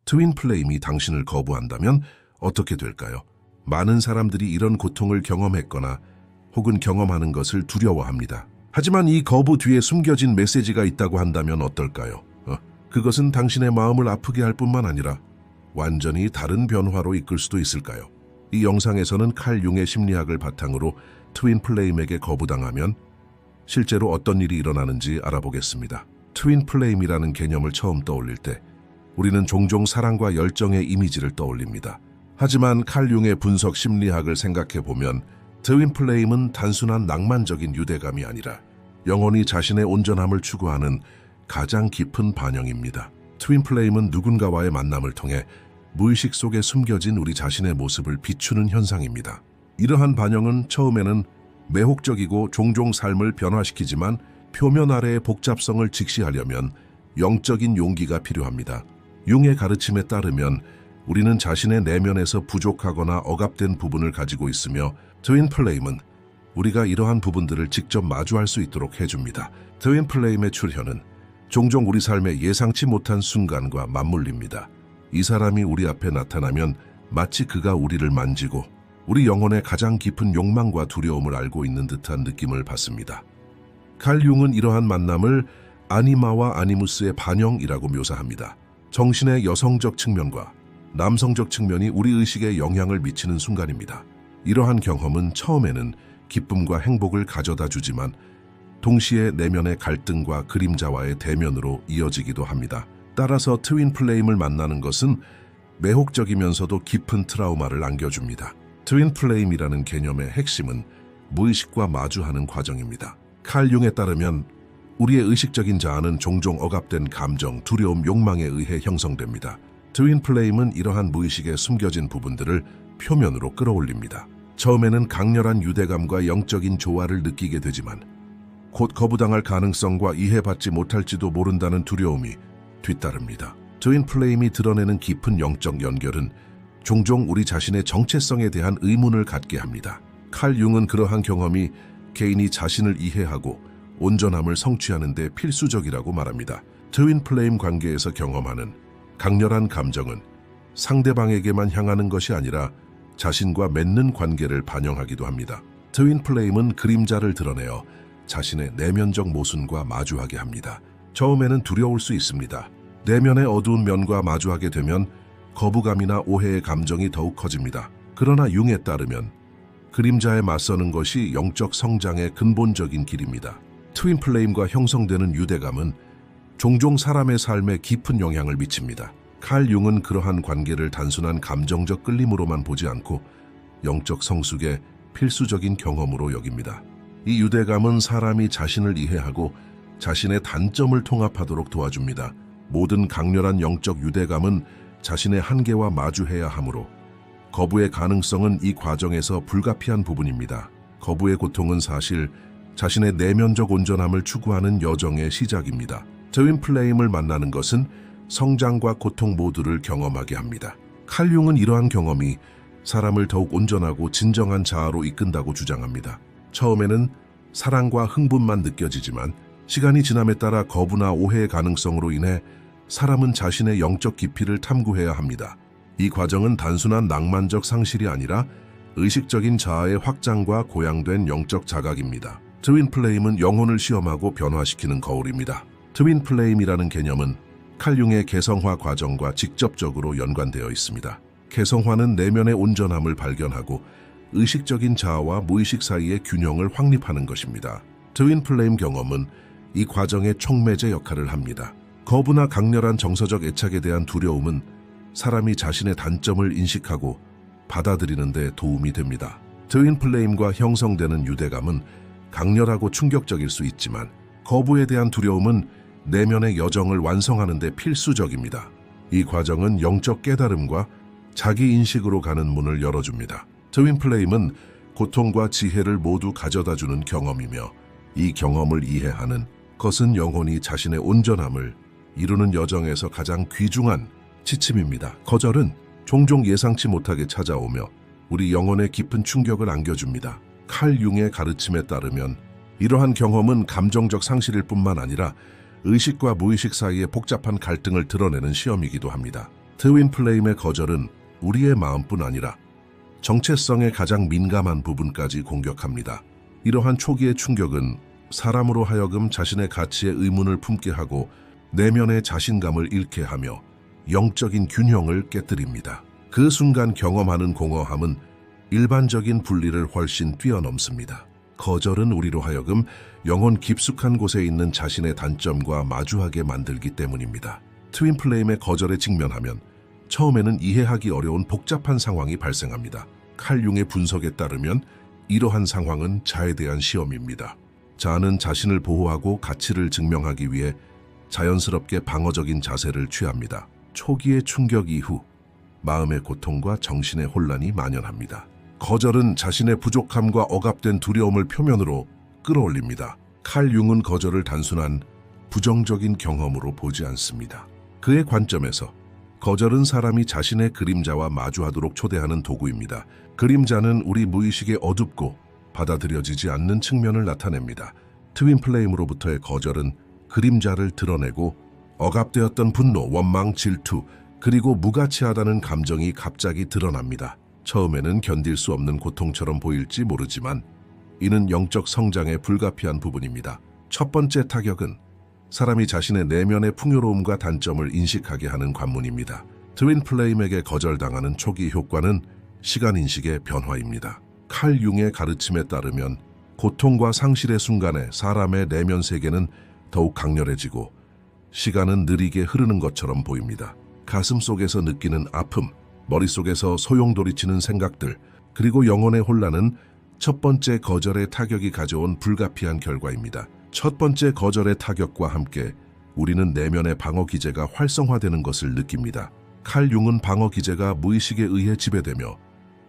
트윈 플레임이 당신을 거부한다면 어떻게 될까요? 많은 사람들이 이런 고통을 경험했거나 혹은 경험하는 것을 두려워합니다. 하지만 이 거부 뒤에 숨겨진 메시지가 있다고 한다면 어떨까요? 그것은 당신의 마음을 아프게 할 뿐만 아니라 완전히 다른 변화로 이끌 수도 있을까요? 이 영상에서는 칼 융의 심리학을 바탕으로 트윈 플레임에게 거부당하면 실제로 어떤 일이 일어나는지 알아보겠습니다. 트윈 플레임이라는 개념을 처음 떠올릴 때 우리는 종종 사랑과 열정의 이미지를 떠올립니다. 하지만 칼 융의 분석 심리학을 생각해보면 트윈 플레임은 단순한 낭만적인 유대감이 아니라 영혼이 자신의 온전함을 추구하는 가장 깊은 반영입니다. 트윈 플레임은 누군가와의 만남을 통해 무의식 속에 숨겨진 우리 자신의 모습을 비추는 현상입니다. 이러한 반영은 처음에는 매혹적이고 종종 삶을 변화시키지만 표면 아래의 복잡성을 직시하려면 영적인 용기가 필요합니다. 융의 가르침에 따르면 우리는 자신의 내면에서 부족하거나 억압된 부분을 가지고 있으며 트윈 플레임은 우리가 이러한 부분들을 직접 마주할 수 있도록 해줍니다. 트윈 플레임의 출현은 종종 우리 삶의 예상치 못한 순간과 맞물립니다. 이 사람이 우리 앞에 나타나면 마치 그가 우리를 만지고 우리 영혼의 가장 깊은 욕망과 두려움을 알고 있는 듯한 느낌을 받습니다. 칼 융은 이러한 만남을 아니마와 아니무스의 반영이라고 묘사합니다. 정신의 여성적 측면과 남성적 측면이 우리 의식에 영향을 미치는 순간입니다. 이러한 경험은 처음에는 기쁨과 행복을 가져다 주지만 동시에 내면의 갈등과 그림자와의 대면으로 이어지기도 합니다. 따라서 트윈 플레임을 만나는 것은 매혹적이면서도 깊은 트라우마를 안겨줍니다. 트윈 플레임이라는 개념의 핵심은 무의식과 마주하는 과정입니다. 칼 융에 따르면 우리의 의식적인 자아는 종종 억압된 감정, 두려움, 욕망에 의해 형성됩니다. 트윈 플레임은 이러한 무의식에 숨겨진 부분들을 표면으로 끌어올립니다. 처음에는 강렬한 유대감과 영적인 조화를 느끼게 되지만 곧 거부당할 가능성과 이해받지 못할지도 모른다는 두려움이 뒤따릅니다. 트윈 플레임이 드러내는 깊은 영적 연결은 종종 우리 자신의 정체성에 대한 의문을 갖게 합니다. 칼 융은 그러한 경험이 개인이 자신을 이해하고 온전함을 성취하는 데 필수적이라고 말합니다. 트윈 플레임 관계에서 경험하는 강렬한 감정은 상대방에게만 향하는 것이 아니라 자신과 맺는 관계를 반영하기도 합니다. 트윈 플레임은 그림자를 드러내어 자신의 내면적 모순과 마주하게 합니다. 처음에는 두려울 수 있습니다. 내면의 어두운 면과 마주하게 되면 거부감이나 오해의 감정이 더욱 커집니다. 그러나 융에 따르면 그림자에 맞서는 것이 영적 성장의 근본적인 길입니다. 트윈 플레임과 형성되는 유대감은 종종 사람의 삶에 깊은 영향을 미칩니다. 칼 융은 그러한 관계를 단순한 감정적 끌림으로만 보지 않고 영적 성숙의 필수적인 경험으로 여깁니다. 이 유대감은 사람이 자신을 이해하고 자신의 단점을 통합하도록 도와줍니다. 모든 강렬한 영적 유대감은 자신의 한계와 마주해야 하므로 거부의 가능성은 이 과정에서 불가피한 부분입니다. 거부의 고통은 사실 자신의 내면적 온전함을 추구하는 여정의 시작입니다. 트윈 플레임을 만나는 것은 성장과 고통 모두를 경험하게 합니다. 칼 융은 이러한 경험이 사람을 더욱 온전하고 진정한 자아로 이끈다고 주장합니다. 처음에는 사랑과 흥분만 느껴지지만 시간이 지남에 따라 거부나 오해의 가능성으로 인해 사람은 자신의 영적 깊이를 탐구해야 합니다. 이 과정은 단순한 낭만적 상실이 아니라 의식적인 자아의 확장과 고양된 영적 자각입니다. 트윈 플레임은 영혼을 시험하고 변화시키는 거울입니다. 트윈 플레임이라는 개념은 칼 융의 개성화 과정과 직접적으로 연관되어 있습니다. 개성화는 내면의 온전함을 발견하고 의식적인 자아와 무의식 사이의 균형을 확립하는 것입니다. 트윈 플레임 경험은 이 과정의 촉매제 역할을 합니다. 거부나 강렬한 정서적 애착에 대한 두려움은 사람이 자신의 단점을 인식하고 받아들이는 데 도움이 됩니다. 트윈 플레임과 형성되는 유대감은 강렬하고 충격적일 수 있지만 거부에 대한 두려움은 내면의 여정을 완성하는 데 필수적입니다. 이 과정은 영적 깨달음과 자기인식으로 가는 문을 열어줍니다. 트윈 플레임은 고통과 지혜를 모두 가져다주는 경험이며 이 경험을 이해하는 것은 영혼이 자신의 온전함을 이루는 여정에서 가장 귀중한 지침입니다. 거절은 종종 예상치 못하게 찾아오며 우리 영혼에 깊은 충격을 안겨줍니다. 칼 융의 가르침에 따르면 이러한 경험은 감정적 상실일 뿐만 아니라 의식과 무의식 사이의 복잡한 갈등을 드러내는 시험이기도 합니다. 트윈 플레임의 거절은 우리의 마음뿐 아니라 정체성의 가장 민감한 부분까지 공격합니다. 이러한 초기의 충격은 사람으로 하여금 자신의 가치에 의문을 품게 하고 내면의 자신감을 잃게 하며 영적인 균형을 깨뜨립니다. 그 순간 경험하는 공허함은 일반적인 분리를 훨씬 뛰어넘습니다. 거절은 우리로 하여금 영혼 깊숙한 곳에 있는 자신의 단점과 마주하게 만들기 때문입니다. 트윈 플레임의 거절에 직면하면 처음에는 이해하기 어려운 복잡한 상황이 발생합니다. 칼 융의 분석에 따르면 이러한 상황은 자에 대한 시험입니다. 자는 자신을 보호하고 가치를 증명하기 위해 자연스럽게 방어적인 자세를 취합니다. 초기의 충격 이후 마음의 고통과 정신의 혼란이 만연합니다. 거절은 자신의 부족함과 억압된 두려움을 표면으로 끌어올립니다. 칼 융은 거절을 단순한 부정적인 경험으로 보지 않습니다. 그의 관점에서 거절은 사람이 자신의 그림자와 마주하도록 초대하는 도구입니다. 그림자는 우리 무의식의 어둡고 받아들여지지 않는 측면을 나타냅니다. 트윈 플레임으로부터의 거절은 그림자를 드러내고 억압되었던 분노, 원망, 질투, 그리고 무가치하다는 감정이 갑자기 드러납니다. 처음에는 견딜 수 없는 고통처럼 보일지 모르지만 이는 영적 성장의 불가피한 부분입니다. 첫 번째 타격은 사람이 자신의 내면의 풍요로움과 단점을 인식하게 하는 관문입니다. 트윈 플레임에게 거절당하는 초기 효과는 시간인식의 변화입니다. 칼 융의 가르침에 따르면 고통과 상실의 순간에 사람의 내면 세계는 더욱 강렬해지고 시간은 느리게 흐르는 것처럼 보입니다. 가슴 속에서 느끼는 아픔, 머릿속에서 소용돌이치는 생각들, 그리고 영혼의 혼란은 첫 번째 거절의 타격이 가져온 불가피한 결과입니다. 첫 번째 거절의 타격과 함께 우리는 내면의 방어 기제가 활성화되는 것을 느낍니다. 칼 융은 방어 기제가 무의식에 의해 지배되며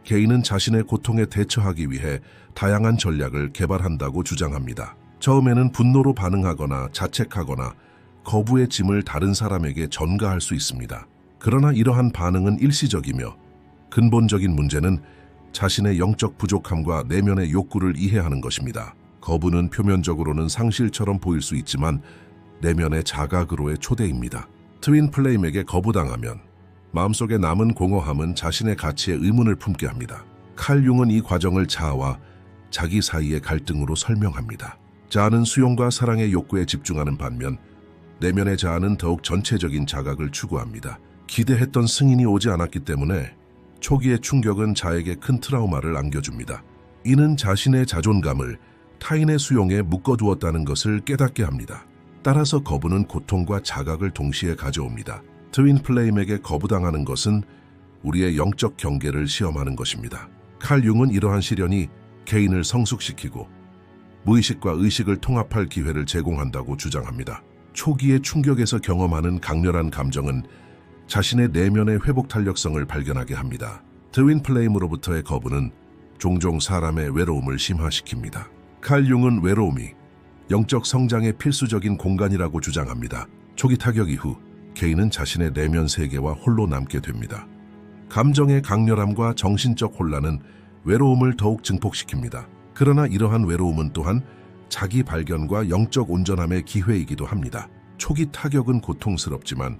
개인은 자신의 고통에 대처하기 위해 다양한 전략을 개발한다고 주장합니다. 처음에는 분노로 반응하거나 자책하거나 거부의 짐을 다른 사람에게 전가할 수 있습니다. 그러나 이러한 반응은 일시적이며 근본적인 문제는 자신의 영적 부족함과 내면의 욕구를 이해하는 것입니다. 거부는 표면적으로는 상실처럼 보일 수 있지만 내면의 자각으로의 초대입니다. 트윈 플레임에게 거부당하면 마음속에 남은 공허함은 자신의 가치에 의문을 품게 합니다. 칼 융은 이 과정을 자아와 자기 사이의 갈등으로 설명합니다. 자아는 수용과 사랑의 욕구에 집중하는 반면 내면의 자아는 더욱 전체적인 자각을 추구합니다. 기대했던 승인이 오지 않았기 때문에 초기의 충격은 자에게 큰 트라우마를 안겨줍니다. 이는 자신의 자존감을 타인의 수용에 묶어두었다는 것을 깨닫게 합니다. 따라서 거부는 고통과 자각을 동시에 가져옵니다. 트윈 플레임에게 거부당하는 것은 우리의 영적 경계를 시험하는 것입니다. 칼 융은 이러한 시련이 개인을 성숙시키고 무의식과 의식을 통합할 기회를 제공한다고 주장합니다. 초기의 충격에서 경험하는 강렬한 감정은 자신의 내면의 회복 탄력성을 발견하게 합니다. 트윈 플레임으로부터의 거부는 종종 사람의 외로움을 심화시킵니다. 칼 융은 외로움이 영적 성장의 필수적인 공간이라고 주장합니다. 초기 타격 이후 개인은 자신의 내면 세계와 홀로 남게 됩니다. 감정의 강렬함과 정신적 혼란은 외로움을 더욱 증폭시킵니다. 그러나 이러한 외로움은 또한 자기 발견과 영적 온전함의 기회이기도 합니다. 초기 타격은 고통스럽지만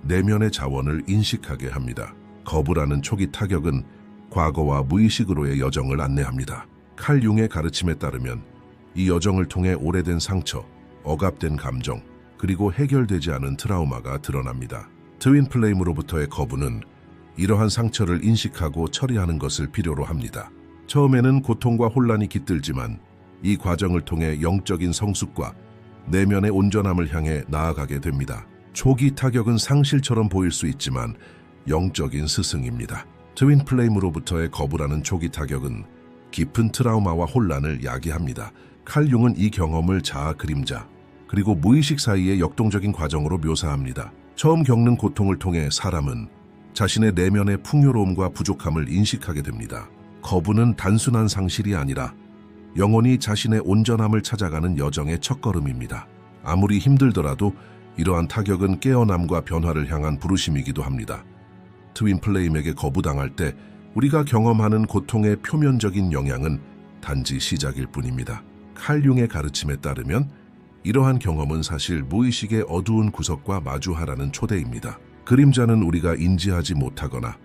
내면의 자원을 인식하게 합니다. 거부라는 초기 타격은 과거와 무의식으로의 여정을 안내합니다. 칼 융의 가르침에 따르면 이 여정을 통해 오래된 상처, 억압된 감정, 그리고 해결되지 않은 트라우마가 드러납니다. 트윈 플레임으로부터의 거부는 이러한 상처를 인식하고 처리하는 것을 필요로 합니다. 처음에는 고통과 혼란이 깃들지만 이 과정을 통해 영적인 성숙과 내면의 온전함을 향해 나아가게 됩니다. 초기 타격은 상실처럼 보일 수 있지만 영적인 스승입니다. 트윈 플레임으로부터의 거부라는 초기 타격은 깊은 트라우마와 혼란을 야기합니다. 칼 융은 이 경험을 자아 그림자, 그리고 무의식 사이의 역동적인 과정으로 묘사합니다. 처음 겪는 고통을 통해 사람은 자신의 내면의 풍요로움과 부족함을 인식하게 됩니다. 거부는 단순한 상실이 아니라 영혼이 자신의 온전함을 찾아가는 여정의 첫걸음입니다. 아무리 힘들더라도 이러한 타격은 깨어남과 변화를 향한 부르심이기도 합니다. 트윈 플레임에게 거부당할 때 우리가 경험하는 고통의 표면적인 영향은 단지 시작일 뿐입니다. 칼 융의 가르침에 따르면 이러한 경험은 사실 무의식의 어두운 구석과 마주하라는 초대입니다. 그림자는 우리가 인지하지 못하거나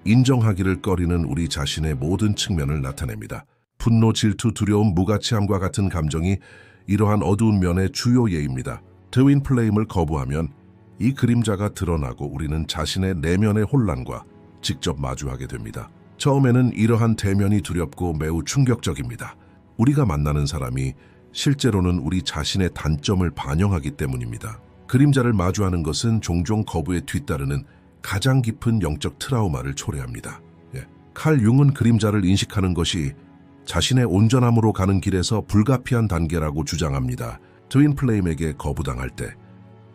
인정하기를 꺼리는 우리 자신의 모든 측면을 나타냅니다. 분노, 질투, 두려움, 무가치함과 같은 감정이 이러한 어두운 면의 주요 예입니다. 트윈 플레임을 거부하면 이 그림자가 드러나고 우리는 자신의 내면의 혼란과 직접 마주하게 됩니다. 처음에는 이러한 대면이 두렵고 매우 충격적입니다. 우리가 만나는 사람이 실제로는 우리 자신의 단점을 반영하기 때문입니다. 그림자를 마주하는 것은 종종 거부에 뒤따르는 가장 깊은 영적 트라우마를 초래합니다. 칼 융은 그림자를 인식하는 것이 자신의 온전함으로 가는 길에서 불가피한 단계라고 주장합니다. 트윈 플레임에게 거부당할 때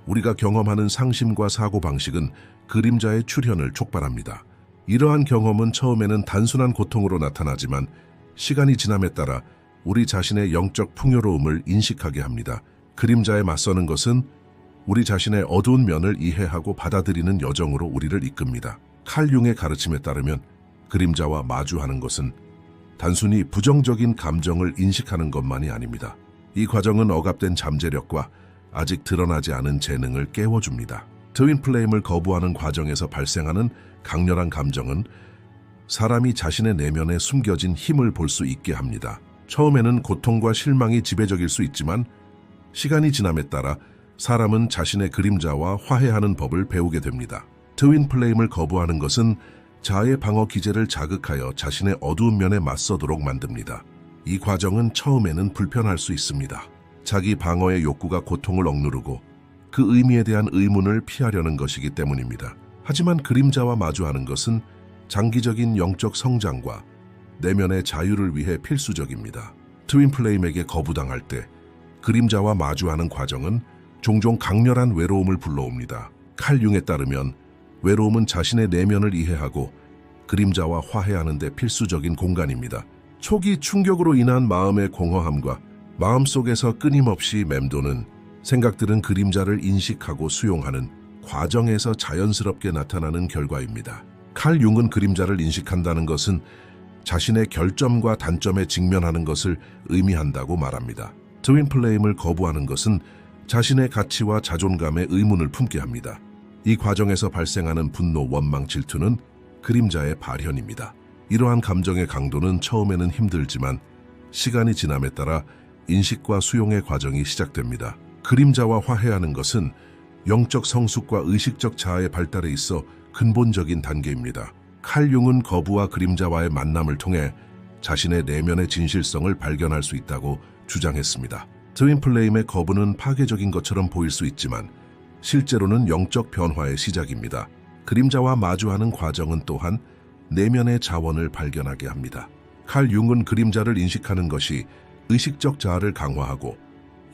우리가 경험하는 상심과 사고방식은 그림자의 출현을 촉발합니다. 이러한 경험은 처음에는 단순한 고통으로 나타나지만 시간이 지남에 따라 우리 자신의 영적 풍요로움을 인식하게 합니다. 그림자에 맞서는 것은 우리 자신의 어두운 면을 이해하고 받아들이는 여정으로 우리를 이끕니다. 칼 융의 가르침에 따르면 그림자와 마주하는 것은 단순히 부정적인 감정을 인식하는 것만이 아닙니다. 이 과정은 억압된 잠재력과 아직 드러나지 않은 재능을 깨워줍니다. 트윈 플레임을 거부하는 과정에서 발생하는 강렬한 감정은 사람이 자신의 내면에 숨겨진 힘을 볼 수 있게 합니다. 처음에는 고통과 실망이 지배적일 수 있지만 시간이 지남에 따라 사람은 자신의 그림자와 화해하는 법을 배우게 됩니다. 트윈 플레임을 거부하는 것은 자아의 방어 기제를 자극하여 자신의 어두운 면에 맞서도록 만듭니다. 이 과정은 처음에는 불편할 수 있습니다. 자기 방어의 욕구가 고통을 억누르고 그 의미에 대한 의문을 피하려는 것이기 때문입니다. 하지만 그림자와 마주하는 것은 장기적인 영적 성장과 내면의 자유를 위해 필수적입니다. 트윈 플레임에게 거부당할 때 그림자와 마주하는 과정은 종종 강렬한 외로움을 불러옵니다. 칼 융에 따르면 외로움은 자신의 내면을 이해하고 그림자와 화해하는 데 필수적인 공간입니다. 초기 충격으로 인한 마음의 공허함과 마음속에서 끊임없이 맴도는 생각들은 그림자를 인식하고 수용하는 과정에서 자연스럽게 나타나는 결과입니다. 칼 융은 그림자를 인식한다는 것은 자신의 결점과 단점에 직면하는 것을 의미한다고 말합니다. 트윈 플레임을 거부하는 것은 자신의 가치와 자존감에 의문을 품게 합니다. 이 과정에서 발생하는 분노, 원망, 질투는 그림자의 발현입니다. 이러한 감정의 강도는 처음에는 힘들지만 시간이 지남에 따라 인식과 수용의 과정이 시작됩니다. 그림자와 화해하는 것은 영적 성숙과 의식적 자아의 발달에 있어 근본적인 단계입니다. 칼 융은 거부와 그림자와의 만남을 통해 자신의 내면의 진실성을 발견할 수 있다고 주장했습니다. 트윈 플레임의 거부는 파괴적인 것처럼 보일 수 있지만 실제로는 영적 변화의 시작입니다. 그림자와 마주하는 과정은 또한 내면의 자원을 발견하게 합니다. 칼 융은 그림자를 인식하는 것이 의식적 자아를 강화하고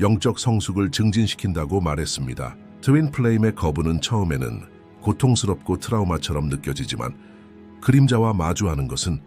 영적 성숙을 증진시킨다고 말했습니다. 트윈 플레임의 거부는 처음에는 고통스럽고 트라우마처럼 느껴지지만 그림자와 마주하는 것은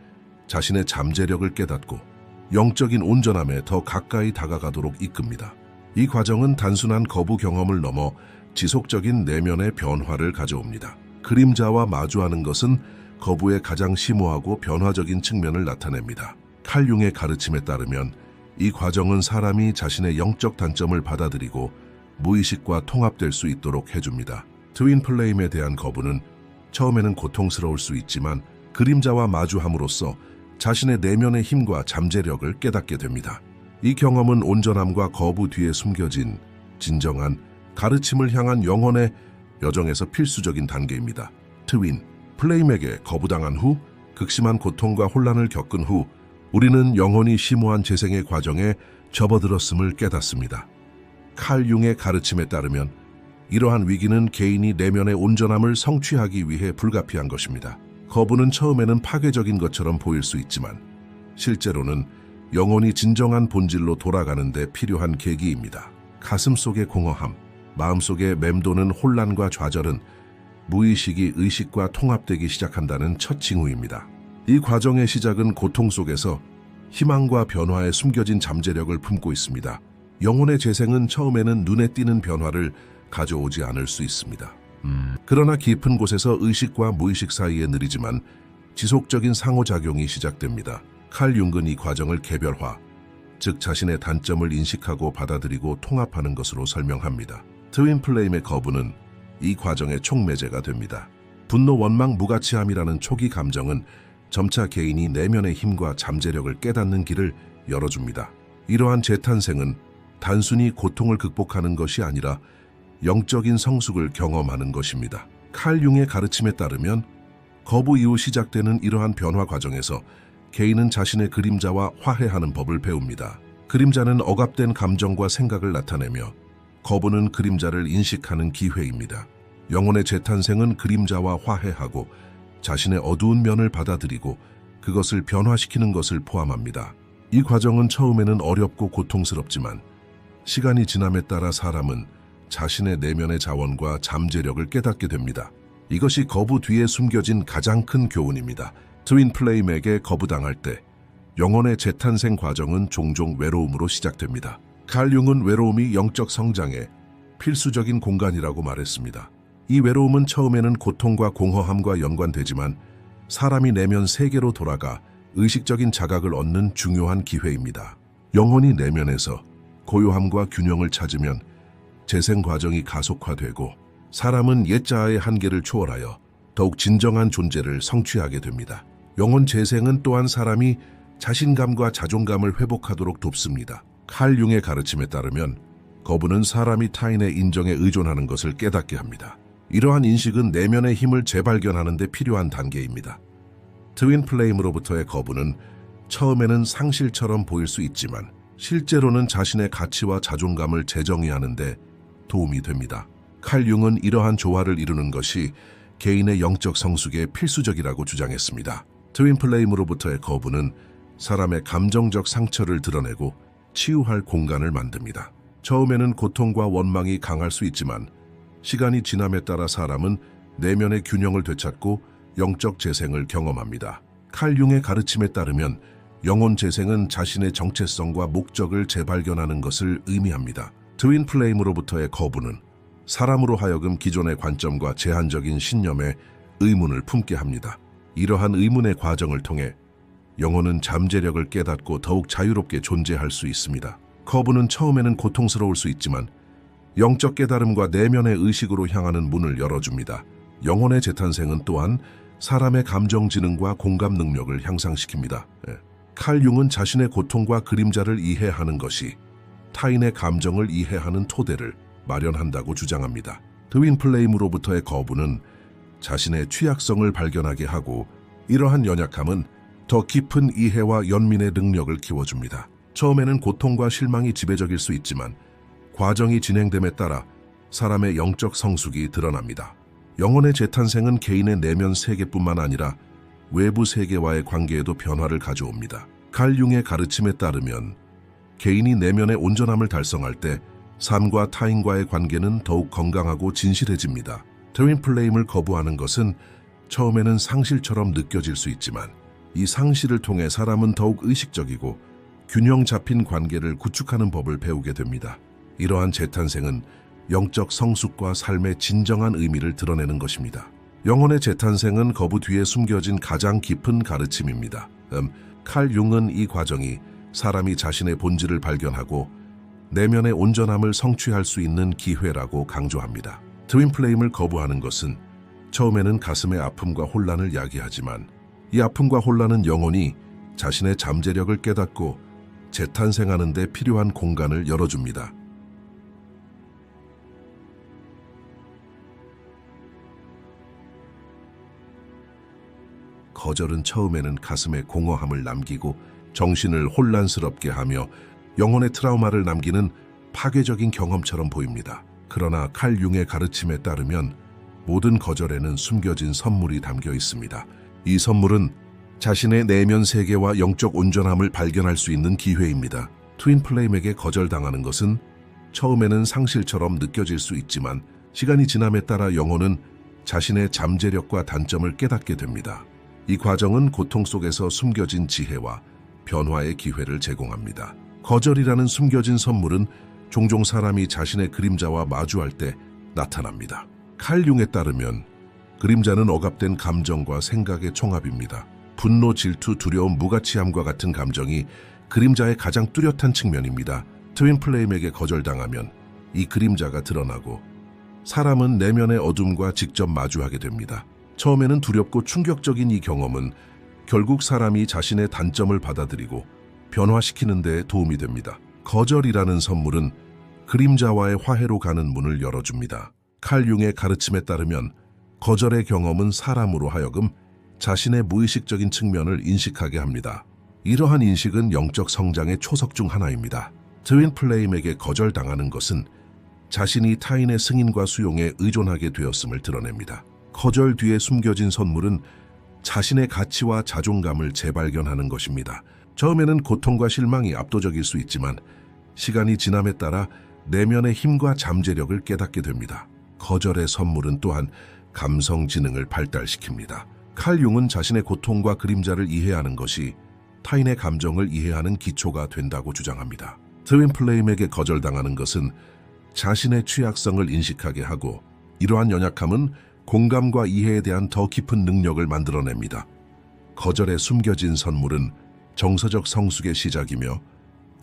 자신의 잠재력을 깨닫고 영적인 온전함에 더 가까이 다가가도록 이끕니다. 이 과정은 단순한 거부 경험을 넘어 지속적인 내면의 변화를 가져옵니다. 그림자와 마주하는 것은 거부의 가장 심오하고 변화적인 측면을 나타냅니다. 칼 융의 가르침에 따르면 이 과정은 사람이 자신의 영적 단점을 받아들이고 무의식과 통합될 수 있도록 해줍니다. 트윈 플레임에 대한 거부는 처음에는 고통스러울 수 있지만 그림자와 마주함으로써 자신의 내면의 힘과 잠재력을 깨닫게 됩니다. 이 경험은 온전함과 거부 뒤에 숨겨진 진정한 가르침을 향한 영혼의 여정에서 필수적인 단계입니다. 트윈 플레임에게 거부당한 후 극심한 고통과 혼란을 겪은 후 우리는 영혼이 심오한 재생의 과정에 접어들었음을 깨닫습니다. 칼 융의 가르침에 따르면 이러한 위기는 개인이 내면의 온전함을 성취하기 위해 불가피한 것입니다. 거부는 처음에는 파괴적인 것처럼 보일 수 있지만 실제로는 영혼이 진정한 본질로 돌아가는 데 필요한 계기입니다. 가슴 속의 공허함, 마음속에 맴도는 혼란과 좌절은 무의식이 의식과 통합되기 시작한다는 첫 징후입니다. 이 과정의 시작은 고통 속에서 희망과 변화에 숨겨진 잠재력을 품고 있습니다. 영혼의 재생은 처음에는 눈에 띄는 변화를 가져오지 않을 수 있습니다. 그러나 깊은 곳에서 의식과 무의식 사이에 느리지만 지속적인 상호작용이 시작됩니다. 칼 융은 이 과정을 개별화, 즉 자신의 단점을 인식하고 받아들이고 통합하는 것으로 설명합니다. 트윈 플레임의 거부는 이 과정의 촉매제가 됩니다. 분노, 원망, 무가치함이라는 초기 감정은 점차 개인이 내면의 힘과 잠재력을 깨닫는 길을 열어줍니다. 이러한 재탄생은 단순히 고통을 극복하는 것이 아니라 영적인 성숙을 경험하는 것입니다. 칼 융의 가르침에 따르면 거부 이후 시작되는 이러한 변화 과정에서 개인은 자신의 그림자와 화해하는 법을 배웁니다. 그림자는 억압된 감정과 생각을 나타내며 거부는 그림자를 인식하는 기회입니다. 영혼의 재탄생은 그림자와 화해하고 자신의 어두운 면을 받아들이고 그것을 변화시키는 것을 포함합니다. 이 과정은 처음에는 어렵고 고통스럽지만 시간이 지남에 따라 사람은 자신의 내면의 자원과 잠재력을 깨닫게 됩니다. 이것이 거부 뒤에 숨겨진 가장 큰 교훈입니다. 트윈 플레임에게 거부당할 때 영혼의 재탄생 과정은 종종 외로움으로 시작됩니다. 칼 융은 외로움이 영적 성장의 필수적인 공간이라고 말했습니다. 이 외로움은 처음에는 고통과 공허함과 연관되지만 사람이 내면 세계로 돌아가 의식적인 자각을 얻는 중요한 기회입니다. 영혼이 내면에서 고요함과 균형을 찾으면 재생 과정이 가속화되고 사람은 옛자아의 한계를 초월하여 더욱 진정한 존재를 성취하게 됩니다. 영혼 재생은 또한 사람이 자신감과 자존감을 회복하도록 돕습니다. 칼 융의 가르침에 따르면 거부는 사람이 타인의 인정에 의존하는 것을 깨닫게 합니다. 이러한 인식은 내면의 힘을 재발견하는 데 필요한 단계입니다. 트윈 플레임으로부터의 거부는 처음에는 상실처럼 보일 수 있지만 실제로는 자신의 가치와 자존감을 재정의하는 데 도움이 됩니다. 칼 융은 이러한 조화를 이루는 것이 개인의 영적 성숙에 필수적이라고 주장했습니다. 트윈 플레임으로부터의 거부는 사람의 감정적 상처를 드러내고 치유할 공간을 만듭니다. 처음에는 고통과 원망이 강할 수 있지만 시간이 지남에 따라 사람은 내면의 균형을 되찾고 영적 재생을 경험합니다. 칼 융의 가르침에 따르면 영혼 재생은 자신의 정체성과 목적을 재발견하는 것을 의미합니다. 트윈 플레임으로부터의 거부는 사람으로 하여금 기존의 관점과 제한적인 신념에 의문을 품게 합니다. 이러한 의문의 과정을 통해 영혼은 잠재력을 깨닫고 더욱 자유롭게 존재할 수 있습니다. 거부는 처음에는 고통스러울 수 있지만 영적 깨달음과 내면의 의식으로 향하는 문을 열어줍니다. 영혼의 재탄생은 또한 사람의 감정 지능과 공감 능력을 향상시킵니다. 칼 융은 자신의 고통과 그림자를 이해하는 것이 타인의 감정을 이해하는 토대를 마련한다고 주장합니다. 트윈 플레임으로부터의 거부는 자신의 취약성을 발견하게 하고 이러한 연약함은 더 깊은 이해와 연민의 능력을 키워줍니다. 처음에는 고통과 실망이 지배적일 수 있지만 과정이 진행됨에 따라 사람의 영적 성숙이 드러납니다. 영혼의 재탄생은 개인의 내면 세계뿐만 아니라 외부 세계와의 관계에도 변화를 가져옵니다. 칼 융의 가르침에 따르면 개인이 내면의 온전함을 달성할 때 삶과 타인과의 관계는 더욱 건강하고 진실해집니다. 트윈 플레임을 거부하는 것은 처음에는 상실처럼 느껴질 수 있지만 이 상실을 통해 사람은 더욱 의식적이고 균형 잡힌 관계를 구축하는 법을 배우게 됩니다. 이러한 재탄생은 영적 성숙과 삶의 진정한 의미를 드러내는 것입니다. 영혼의 재탄생은 거부 뒤에 숨겨진 가장 깊은 가르침입니다. 칼 융은 이 과정이 사람이 자신의 본질을 발견하고 내면의 온전함을 성취할 수 있는 기회라고 강조합니다. 트윈 플레임을 거부하는 것은 처음에는 가슴의 아픔과 혼란을 야기하지만 이 아픔과 혼란은 영혼이 자신의 잠재력을 깨닫고 재탄생하는 데 필요한 공간을 열어줍니다. 거절은 처음에는 가슴에 공허함을 남기고 정신을 혼란스럽게 하며 영혼의 트라우마를 남기는 파괴적인 경험처럼 보입니다. 그러나 칼 융의 가르침에 따르면 모든 거절에는 숨겨진 선물이 담겨 있습니다. 이 선물은 자신의 내면 세계와 영적 온전함을 발견할 수 있는 기회입니다. 트윈 플레임에게 거절당하는 것은 처음에는 상실처럼 느껴질 수 있지만 시간이 지남에 따라 영혼은 자신의 잠재력과 단점을 깨닫게 됩니다. 이 과정은 고통 속에서 숨겨진 지혜와 변화의 기회를 제공합니다. 거절이라는 숨겨진 선물은 종종 사람이 자신의 그림자와 마주할 때 나타납니다. 칼 융에 따르면 그림자는 억압된 감정과 생각의 총합입니다. 분노, 질투, 두려움, 무가치함과 같은 감정이 그림자의 가장 뚜렷한 측면입니다. 트윈 플레임에게 거절당하면 이 그림자가 드러나고 사람은 내면의 어둠과 직접 마주하게 됩니다. 처음에는 두렵고 충격적인 이 경험은 결국 사람이 자신의 단점을 받아들이고 변화시키는 데 도움이 됩니다. 거절이라는 선물은 그림자와의 화해로 가는 문을 열어줍니다. 칼 융의 가르침에 따르면 거절의 경험은 사람으로 하여금 자신의 무의식적인 측면을 인식하게 합니다. 이러한 인식은 영적 성장의 초석 중 하나입니다. 트윈 플레임에게 거절당하는 것은 자신이 타인의 승인과 수용에 의존하게 되었음을 드러냅니다. 거절 뒤에 숨겨진 선물은 자신의 가치와 자존감을 재발견하는 것입니다. 처음에는 고통과 실망이 압도적일 수 있지만 시간이 지남에 따라 내면의 힘과 잠재력을 깨닫게 됩니다. 거절의 선물은 또한 감성 지능을 발달시킵니다. 칼 융은 자신의 고통과 그림자를 이해하는 것이 타인의 감정을 이해하는 기초가 된다고 주장합니다. 트윈 플레임에게 거절당하는 것은 자신의 취약성을 인식하게 하고 이러한 연약함은 공감과 이해에 대한 더 깊은 능력을 만들어냅니다. 거절에 숨겨진 선물은 정서적 성숙의 시작이며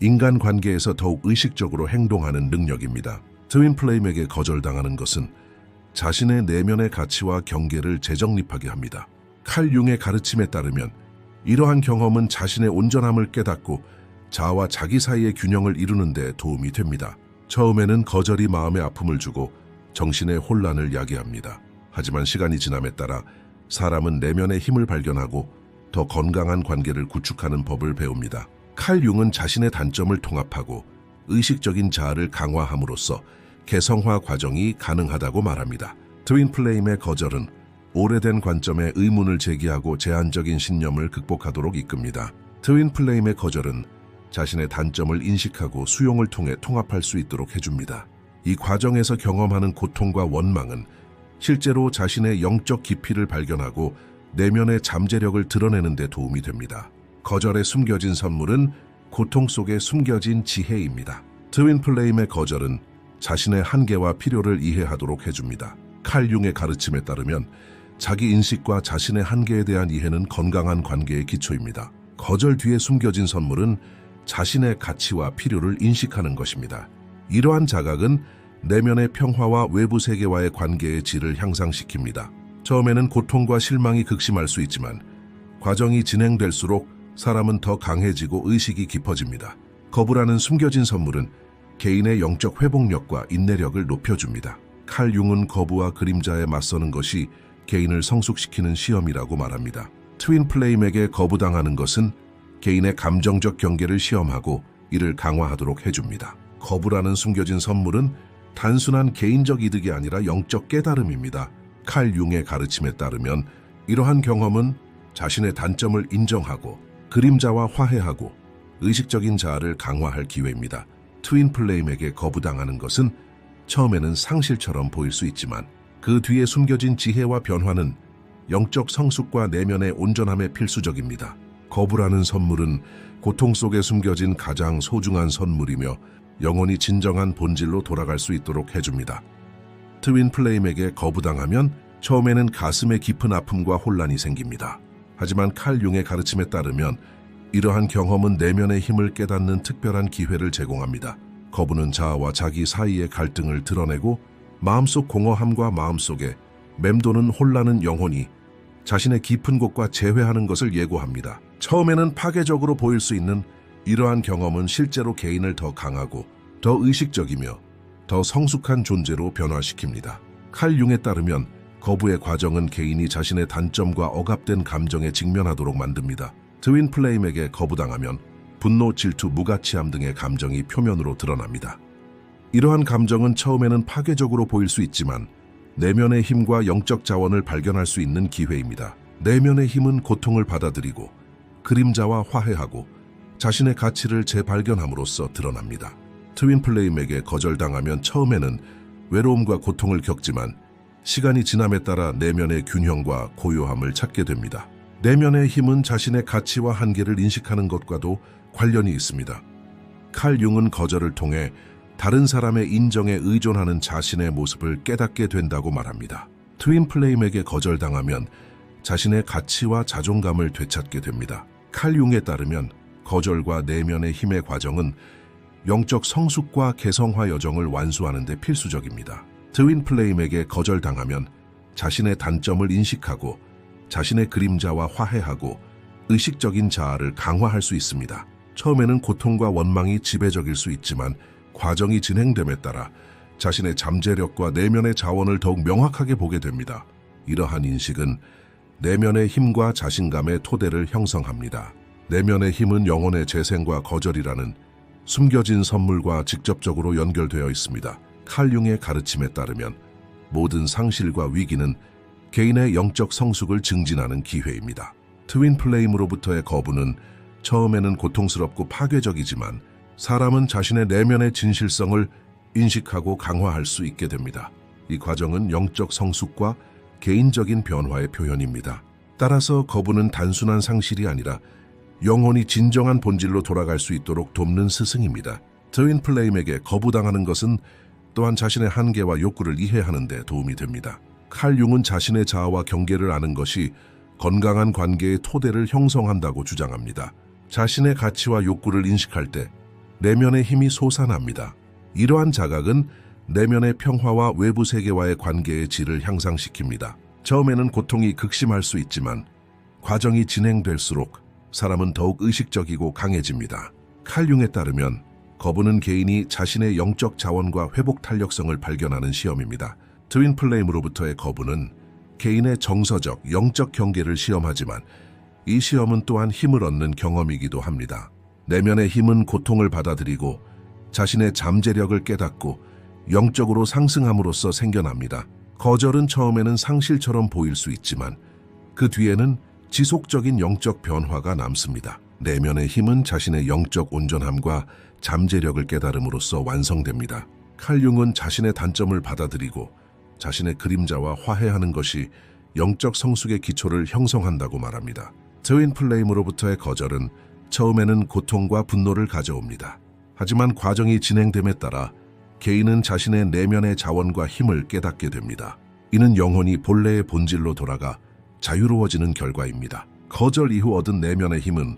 인간관계에서 더욱 의식적으로 행동하는 능력입니다. 트윈 플레임에게 거절당하는 것은 자신의 내면의 가치와 경계를 재정립하게 합니다. 칼 융의 가르침에 따르면 이러한 경험은 자신의 온전함을 깨닫고 자아와 자기 사이의 균형을 이루는 데 도움이 됩니다. 처음에는 거절이 마음의 아픔을 주고 정신의 혼란을 야기합니다. 하지만 시간이 지남에 따라 사람은 내면의 힘을 발견하고 더 건강한 관계를 구축하는 법을 배웁니다. 칼 융은 자신의 단점을 통합하고 의식적인 자아를 강화함으로써 개성화 과정이 가능하다고 말합니다. 트윈 플레임의 거절은 오래된 관점에 의문을 제기하고 제한적인 신념을 극복하도록 이끕니다. 트윈 플레임의 거절은 자신의 단점을 인식하고 수용을 통해 통합할 수 있도록 해줍니다. 이 과정에서 경험하는 고통과 원망은 실제로 자신의 영적 깊이를 발견하고 내면의 잠재력을 드러내는 데 도움이 됩니다. 거절에 숨겨진 선물은 고통 속에 숨겨진 지혜입니다. 트윈 플레임의 거절은 자신의 한계와 필요를 이해하도록 해줍니다. 칼 융의 가르침에 따르면 자기 인식과 자신의 한계에 대한 이해는 건강한 관계의 기초입니다. 거절 뒤에 숨겨진 선물은 자신의 가치와 필요를 인식하는 것입니다. 이러한 자각은 내면의 평화와 외부 세계와의 관계의 질을 향상시킵니다. 처음에는 고통과 실망이 극심할 수 있지만 과정이 진행될수록 사람은 더 강해지고 의식이 깊어집니다. 거부라는 숨겨진 선물은 개인의 영적 회복력과 인내력을 높여줍니다. 칼 융은 거부와 그림자에 맞서는 것이 개인을 성숙시키는 시험이라고 말합니다. 트윈 플레임에게 거부당하는 것은 개인의 감정적 경계를 시험하고 이를 강화하도록 해줍니다. 거부라는 숨겨진 선물은 단순한 개인적 이득이 아니라 영적 깨달음입니다. 칼 융의 가르침에 따르면 이러한 경험은 자신의 단점을 인정하고 그림자와 화해하고 의식적인 자아를 강화할 기회입니다. 트윈 플레임에게 거부당하는 것은 처음에는 상실처럼 보일 수 있지만 그 뒤에 숨겨진 지혜와 변화는 영적 성숙과 내면의 온전함에 필수적입니다. 거부라는 선물은 고통 속에 숨겨진 가장 소중한 선물이며 영혼이 진정한 본질로 돌아갈 수 있도록 해줍니다. 트윈 플레임에게 거부당하면 처음에는 가슴에 깊은 아픔과 혼란이 생깁니다. 하지만 칼 융의 가르침에 따르면 이러한 경험은 내면의 힘을 깨닫는 특별한 기회를 제공합니다. 거부는 자아와 자기 사이의 갈등을 드러내고 마음속 공허함과 마음속에 맴도는 혼란은 영혼이 자신의 깊은 곳과 재회하는 것을 예고합니다. 처음에는 파괴적으로 보일 수 있는 이러한 경험은 실제로 개인을 더 강하고 더 의식적이며 더 성숙한 존재로 변화시킵니다. 칼 융에 따르면 거부의 과정은 개인이 자신의 단점과 억압된 감정에 직면하도록 만듭니다. 트윈 플레임에게 거부당하면 분노, 질투, 무가치함 등의 감정이 표면으로 드러납니다. 이러한 감정은 처음에는 파괴적으로 보일 수 있지만 내면의 힘과 영적 자원을 발견할 수 있는 기회입니다. 내면의 힘은 고통을 받아들이고 그림자와 화해하고 자신의 가치를 재발견함으로써 드러납니다. 트윈 플레임에게 거절당하면 처음에는 외로움과 고통을 겪지만 시간이 지남에 따라 내면의 균형과 고요함을 찾게 됩니다. 내면의 힘은 자신의 가치와 한계를 인식하는 것과도 관련이 있습니다. 칼 융은 거절을 통해 다른 사람의 인정에 의존하는 자신의 모습을 깨닫게 된다고 말합니다. 트윈 플레임에게 거절당하면 자신의 가치와 자존감을 되찾게 됩니다. 칼 융에 따르면 거절과 내면의 힘의 과정은 영적 성숙과 개성화 여정을 완수하는 데 필수적입니다. 트윈 플레임에게 거절당하면 자신의 단점을 인식하고 자신의 그림자와 화해하고 의식적인 자아를 강화할 수 있습니다. 처음에는 고통과 원망이 지배적일 수 있지만 과정이 진행됨에 따라 자신의 잠재력과 내면의 자원을 더욱 명확하게 보게 됩니다. 이러한 인식은 내면의 힘과 자신감의 토대를 형성합니다. 내면의 힘은 영혼의 재생과 거절이라는 숨겨진 선물과 직접적으로 연결되어 있습니다. 칼 융의 가르침에 따르면 모든 상실과 위기는 개인의 영적 성숙을 증진하는 기회입니다. 트윈 플레임으로부터의 거부는 처음에는 고통스럽고 파괴적이지만 사람은 자신의 내면의 진실성을 인식하고 강화할 수 있게 됩니다. 이 과정은 영적 성숙과 개인적인 변화의 표현입니다. 따라서 거부는 단순한 상실이 아니라 영혼이 진정한 본질로 돌아갈 수 있도록 돕는 스승입니다. 트윈 플레임에게 거부당하는 것은 또한 자신의 한계와 욕구를 이해하는 데 도움이 됩니다. 칼 융은 자신의 자아와 경계를 아는 것이 건강한 관계의 토대를 형성한다고 주장합니다. 자신의 가치와 욕구를 인식할 때 내면의 힘이 솟아납니다. 이러한 자각은 내면의 평화와 외부 세계와의 관계의 질을 향상시킵니다. 처음에는 고통이 극심할 수 있지만 과정이 진행될수록 사람은 더욱 의식적이고 강해집니다. 칼 융에 따르면 거부는 개인이 자신의 영적 자원과 회복 탄력성을 발견하는 시험입니다. 트윈 플레임으로부터의 거부는 개인의 정서적, 영적 경계를 시험하지만 이 시험은 또한 힘을 얻는 경험이기도 합니다. 내면의 힘은 고통을 받아들이고 자신의 잠재력을 깨닫고 영적으로 상승함으로써 생겨납니다. 거절은 처음에는 상실처럼 보일 수 있지만 그 뒤에는 지속적인 영적 변화가 남습니다. 내면의 힘은 자신의 영적 온전함과 잠재력을 깨달음으로써 완성됩니다. 칼 융은 자신의 단점을 받아들이고 자신의 그림자와 화해하는 것이 영적 성숙의 기초를 형성한다고 말합니다. 트윈 플레임으로부터의 거절은 처음에는 고통과 분노를 가져옵니다. 하지만 과정이 진행됨에 따라 개인은 자신의 내면의 자원과 힘을 깨닫게 됩니다. 이는 영혼이 본래의 본질로 돌아가 자유로워지는 결과입니다. 거절 이후 얻은 내면의 힘은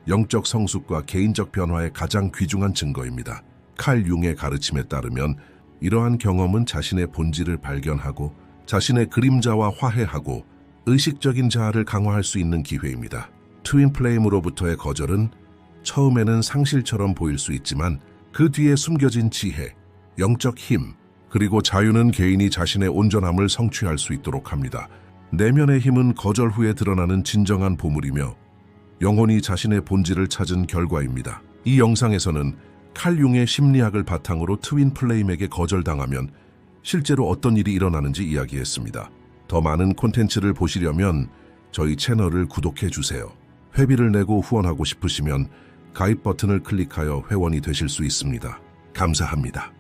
영적 성숙과 개인적 변화의 가장 귀중한 증거입니다. 칼 융의 가르침에 따르면 이러한 경험은 자신의 본질을 발견하고 자신의 그림자와 화해하고 의식적인 자아를 강화할 수 있는 기회입니다. 트윈 플레임으로부터의 거절은 처음에는 상실처럼 보일 수 있지만 그 뒤에 숨겨진 지혜, 영적 힘, 그리고 자유는 개인이 자신의 온전함을 성취할 수 있도록 합니다. 내면의 힘은 거절 후에 드러나는 진정한 보물이며 영혼이 자신의 본질을 찾은 결과입니다. 이 영상에서는 칼 융의 심리학을 바탕으로 트윈 플레임에게 거절당하면 실제로 어떤 일이 일어나는지 이야기했습니다. 더 많은 콘텐츠를 보시려면 저희 채널을 구독해 주세요. 회비를 내고 후원하고 싶으시면 가입 버튼을 클릭하여 회원이 되실 수 있습니다. 감사합니다.